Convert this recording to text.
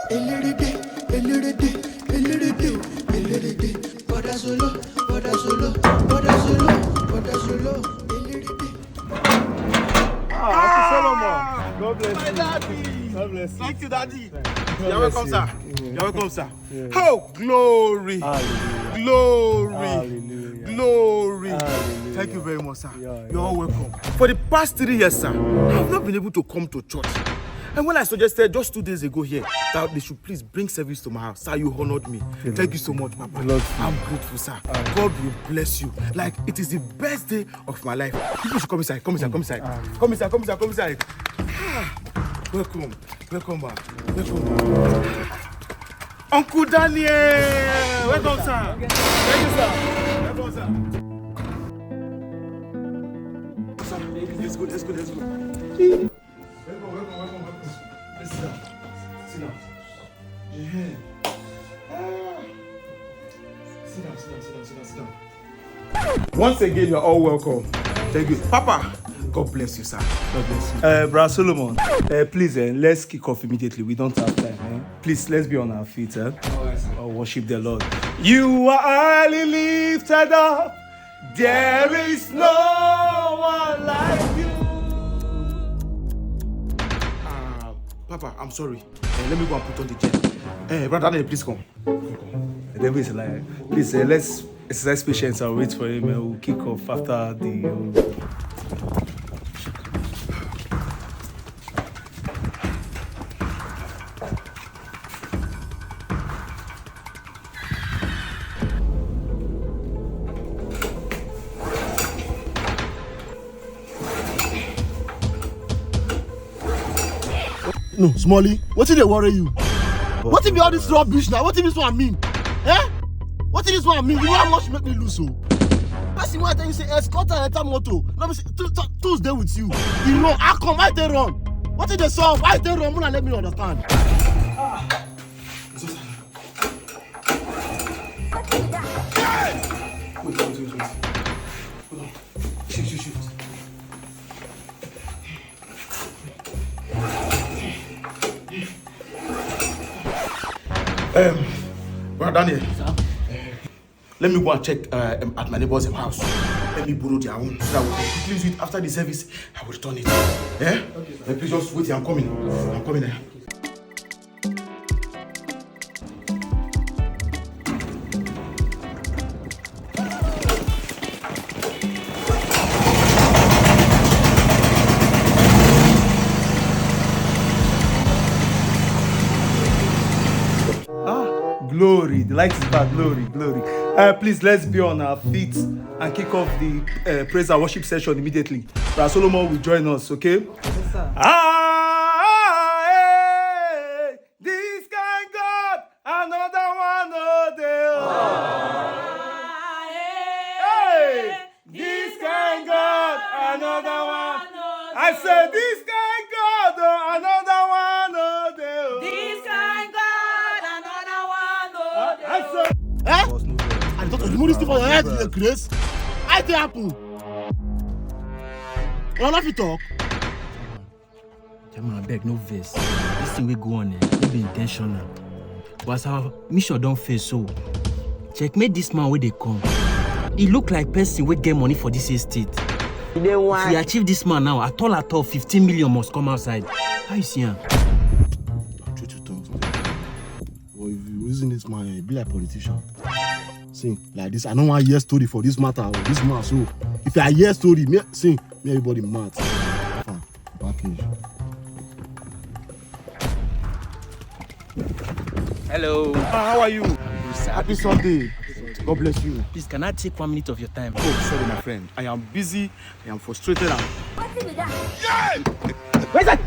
God bless you. Daddy. God bless you. Thank you, Daddy. You're welcome, sir. You're welcome, sir. Yeah. Oh, glory. Hallelujah. Glory. Hallelujah. Glory. Hallelujah. Thank you very much, sir. Yeah. You're all welcome. For the past 3 years, sir, I've not been able to come to church. And when I suggested just 2 days ago here that they should please bring service to my house, sir, you honored me. Thank you so much, Papa. I'm grateful, sir. God will bless you. Like, it is the best day of my life. People should come inside. Come inside. Come inside. Come inside. Come inside. Come inside. Welcome. Welcome back. Welcome back. Uncle Daniel! Welcome, sir. Thank you, sir. Welcome, sir. Sir, let's go. Let's go. Let's go. Welcome. Let's sit down. Sit down. Sit down. Once again, you're all welcome. Thank you. Papa, God bless you, sir. God bless you. Brother Solomon, please, let's kick off immediately. We don't have time. Please, let's be on our feet. Or worship the Lord. You are highly lifted up. There is no one like you. Papa, I'm sorry. Let me go and put on the chair. Brother Daniel, please come. The devil is like, please, let's exercise patience and wait for him. We'll kick off after the. No, Smalley, what did they worry you? What if you all this rubbish now? What if this one mean? Eh? What if this one mean? You know how much make me lose so? Person why tell you say escort and enter motor. Let me say two's there with you. You know, how come I they run? What if they solve? Why they run? Let me understand. Wait. Hold on. Shoot. Brother Daniel, let me go and check at my neighbor's house. Let me borrow their own so that we can quickly use it after the service. I will return it. Okay, please just wait here. I'm coming. Glory, the light is back. Glory. Please, let's be on our feet and kick off the praise and worship session immediately. Brother Solomon will join us, okay? Yes, sir. This kind God, another one of them. This kind God, another one. I said, this kind God, another one of them. This kind God, another one of them. Eh? I thought you moved this thing for your head, you grace. I think happen. You not fit talk. Chairman, I beg, no vex. This thing we go on, no be intentional. But as our mission don't fail, so checkmate this man where they come. He look like person we get money for this estate. If we achieve this man now, at all, 15 million must come outside. How you see him? I'm trying to talk. Well, if you using this man, you be like politician. See, like this, I don't want to hear story for this matter or this man. So, if I hear story, me everybody mad. Package. Hello. How are you? Happy Sunday. God bless you. Please, can I take 1 minute of your time? Oh, sorry, my friend. I am busy. I am frustrated. What's it with that? Where's that?